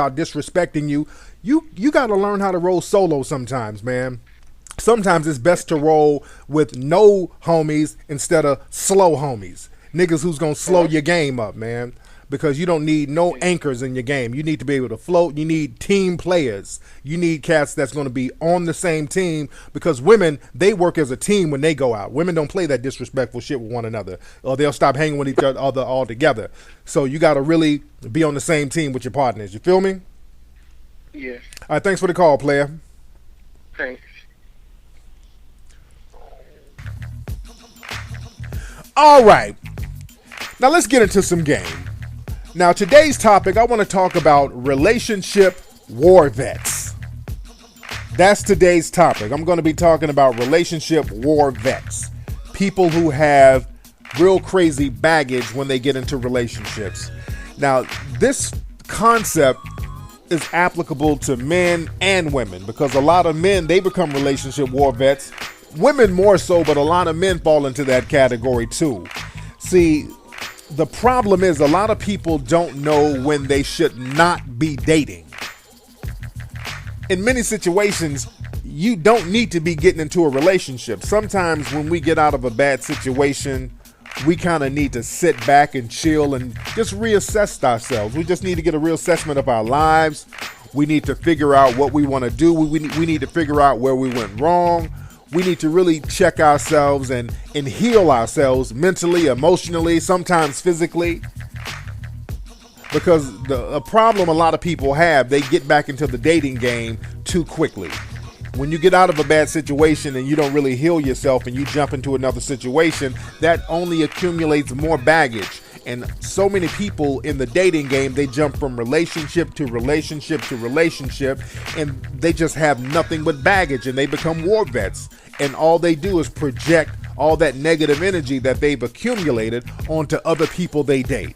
about disrespecting you. You got to learn how to roll solo sometimes, man. Sometimes it's best to roll with no homies instead of slow homies. Niggas who's gonna slow your game up, man. Because you don't need no anchors in your game. You need to be able to float. You need team players. You need cats that's going to be on the same team, because women, they work as a team when they go out. Women don't play that disrespectful shit with one another, or they'll stop hanging with each other altogether. So you got to really be on the same team with your partners. You feel me? Yeah. All right, thanks for the call, player. Thanks. All right. Now let's get into some game. Now, today's topic, I want to talk about relationship war vets. That's today's topic. I'm going to be talking about relationship war vets. People who have real crazy baggage when they get into relationships. Now, this concept is applicable to men and women, because a lot of men, they become relationship war vets. Women more so, but a lot of men fall into that category too. See, the problem is a lot of people don't know when they should not be dating. In many situations, you don't need to be getting into a relationship. Sometimes when we get out of a bad situation, we kind of need to sit back and chill and just reassess ourselves. We just need to get a real assessment of our lives. We need to figure out what we want to do. We need to figure out where we went wrong. We need to really check ourselves and heal ourselves mentally, emotionally, sometimes physically. Because a problem a lot of people have, they get back into the dating game too quickly. When you get out of a bad situation and you don't really heal yourself and you jump into another situation, that only accumulates more baggage. And so many people in the dating game, they jump from relationship to relationship to relationship, and they just have nothing but baggage, and they become war vets. And all they do is project all that negative energy that they've accumulated onto other people they date.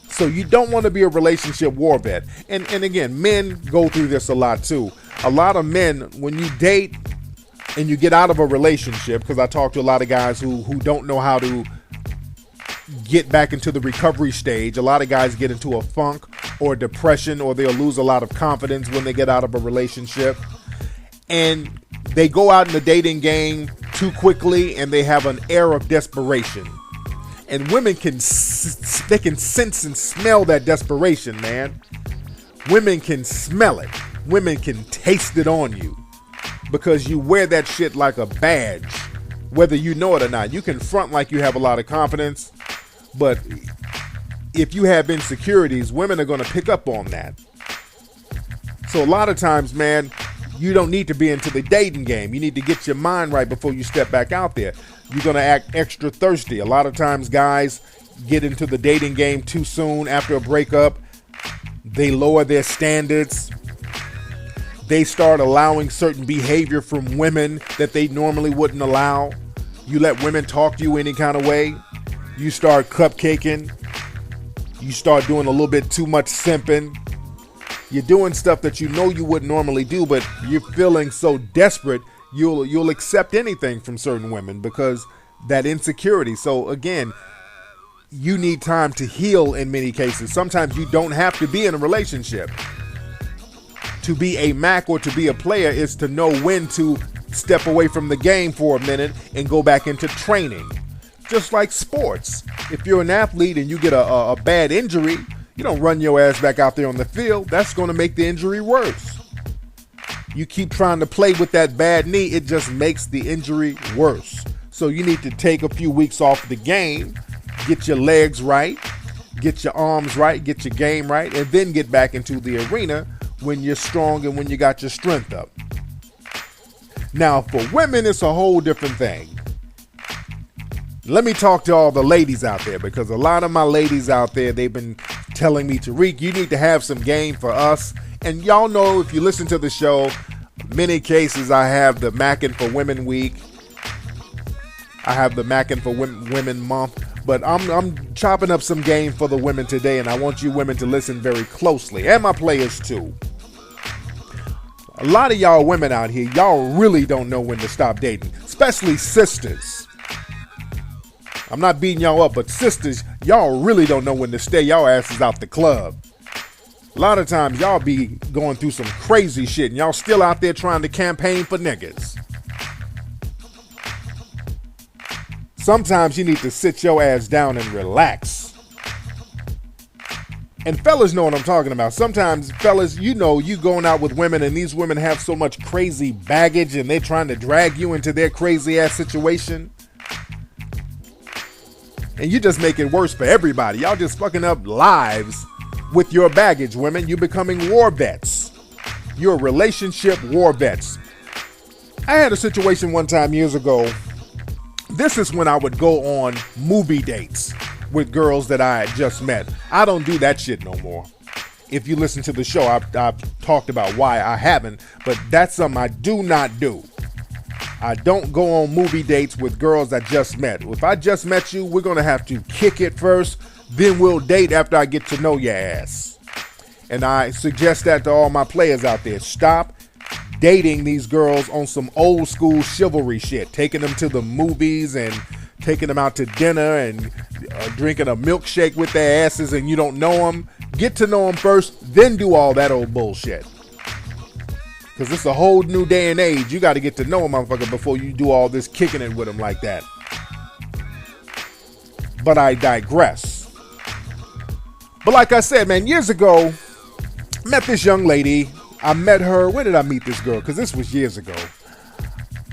So you don't want to be a relationship war vet. And again, men go through this a lot too. A lot of men, when you date and you get out of a relationship, because I talk to a lot of guys who don't know how to get back into the recovery stage. A lot of guys get into a funk or depression, or they'll lose a lot of confidence when they get out of a relationship. And they go out in the dating game too quickly, and they have an air of desperation. And women can sense and smell that desperation, man. Women can smell it. Women can taste it on you, because you wear that shit like a badge, whether you know it or not. You can front like you have a lot of confidence, but if you have insecurities, women are going to pick up on that. So a lot of times, man, you don't need to be into the dating game. You need to get your mind right before you step back out there. You're going to act extra thirsty. A lot of times guys get into the dating game too soon after a breakup. They lower their standards. They start allowing certain behavior from women that they normally wouldn't allow. You let women talk to you any kind of way. You start cupcaking. You start doing a little bit too much simping. You're doing stuff that you know you wouldn't normally do, but you're feeling so desperate, you'll accept anything from certain women because that insecurity. So again, you need time to heal in many cases. Sometimes you don't have to be in a relationship. To be a Mac or to be a player is to know when to step away from the game for a minute and go back into training. Just like sports. If you're an athlete and you get a bad injury, you don't run your ass back out there on the field. That's going to make the injury worse. You keep trying to play with that bad knee, it just makes the injury worse. So you need to take a few weeks off the game, get your legs right, get your arms right, get your game right, and then get back into the arena when you're strong and when you got your strength up. Now, for women, it's a whole different thing. Let me talk to all the ladies out there, because a lot of my ladies out there, they've been telling me, Tariq, you need to have some game for us. And y'all know, if you listen to the show, many cases I have the Mackin' for Women Week. I have the Mackin' for Women Month. But I'm chopping up some game for the women today, and I want you women to listen very closely, and my players too. A lot of y'all women out here, y'all really don't know when to stop dating, especially sisters. I'm not beating y'all up, but sisters, y'all really don't know when to stay y'all asses out the club. A lot of times y'all be going through some crazy shit and y'all still out there trying to campaign for niggas. Sometimes you need to sit your ass down and relax. And fellas know what I'm talking about. Sometimes, fellas, you know, you going out with women and these women have so much crazy baggage and they trying to drag you into their crazy ass situation. And you just make it worse for everybody. Y'all just fucking up lives with your baggage, women. You're becoming war vets. You're relationship war vets. I had a situation one time years ago. This is when I would go on movie dates with girls that I had just met. I don't do that shit no more. If you listen to the show, I've talked about why I haven't, but that's something I do not do. I don't go on movie dates with girls I just met. If I just met you, we're going to have to kick it first, then we'll date after I get to know your ass. And I suggest that to all my players out there. Stop dating these girls on some old school chivalry shit, taking them to the movies and taking them out to dinner and drinking a milkshake with their asses and you don't know them. Get to know them first, then do all that old bullshit. Because it's a whole new day and age. You got to get to know a motherfucker before you do all this kicking it with them like that. But I digress. But like I said, man, years ago, met this young lady. I met her. Where did I meet this girl? Because this was years ago.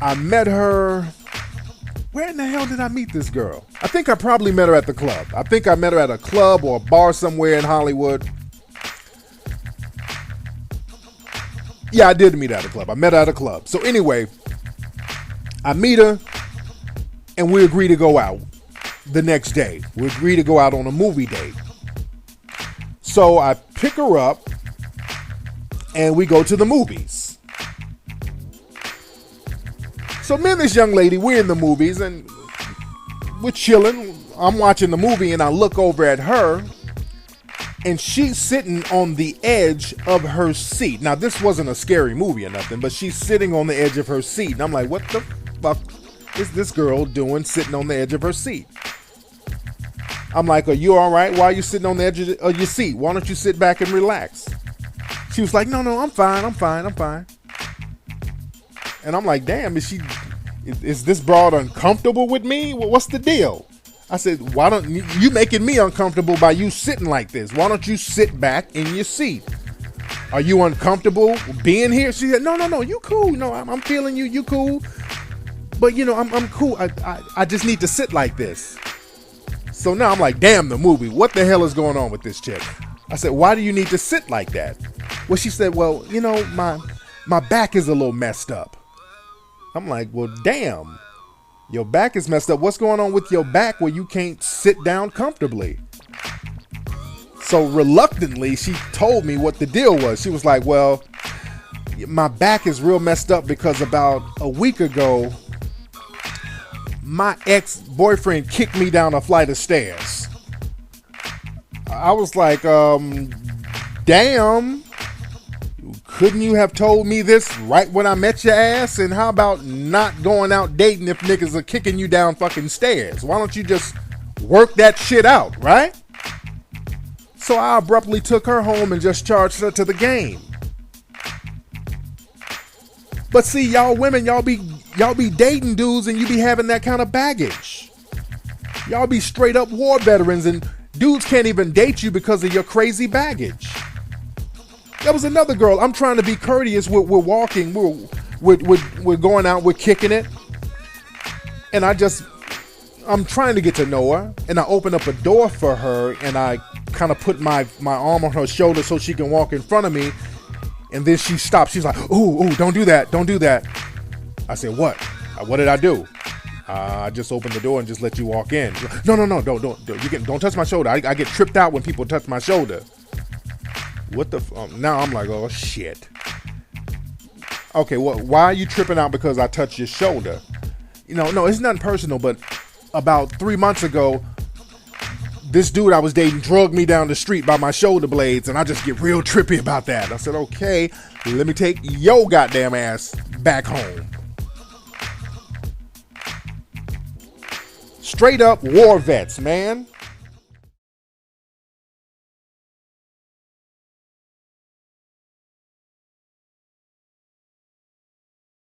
I met her. Where in the hell did I meet this girl? I think I probably met her at the club. I think I met her at a club or a bar somewhere in Hollywood. Yeah, I did meet her at a club. I met her at a club. So anyway, I meet her and we agree to go out the next day. We agree to go out on a movie date. So I pick her up and we go to the movies. So me and this young lady, we're in the movies and we're chilling. I'm watching the movie and I look over at her and she's sitting on the edge of her seat. Now, this wasn't a scary movie or nothing, but she's sitting on the edge of her seat. And I'm like, what the fuck is this girl doing sitting on the edge of her seat? I'm like, are you all right? Why are you sitting on the edge of your seat? Why don't you sit back and relax? She was like, no, I'm fine. And I'm like, damn, is this broad uncomfortable with me? What's the deal? I said, why don't you making me uncomfortable by you sitting like this? Why don't you sit back in your seat? Are you uncomfortable being here? She said, no, you cool. No, I'm feeling you. You cool. But you know, I'm cool. I just need to sit like this. So now I'm like, damn the movie. What the hell is going on with this chick? I said, why do you need to sit like that? Well, she said, well, you know, my back is a little messed up. I'm like, well, damn. Your back is messed up. What's going on with your back where you can't sit down comfortably? So reluctantly, she told me what the deal was. She was like, well, my back is real messed up because about a week ago, my ex-boyfriend kicked me down a flight of stairs. I was like, damn. Couldn't you have told me this right when I met your ass? And how about not going out dating if niggas are kicking you down fucking stairs? Why don't you just work that shit out, right? So I abruptly took her home and just charged her to the game. But see, y'all women, y'all be dating dudes and you be having that kind of baggage. Y'all be straight up war veterans and dudes can't even date you because of your crazy baggage. There was another girl. I'm trying to be courteous. We're walking. We're going out. We're kicking it. And I'm trying to get to know her. And I open up a door for her. And I kind of put my arm on her shoulder so she can walk in front of me. And then she stops. She's like, ooh, don't do that. Don't do that. I said, what? What did I do? I just opened the door and just let you walk in. No, don't touch my shoulder. I get tripped out when people touch my shoulder. What the now I'm like, oh shit. Okay, well, why are you tripping out because I touched your shoulder? You know, no, it's nothing personal, but about 3 months ago, this dude I was dating drugged me down the street by my shoulder blades, and I just get real trippy about that. I said, okay, let me take your goddamn ass back home. Straight up war vets, man.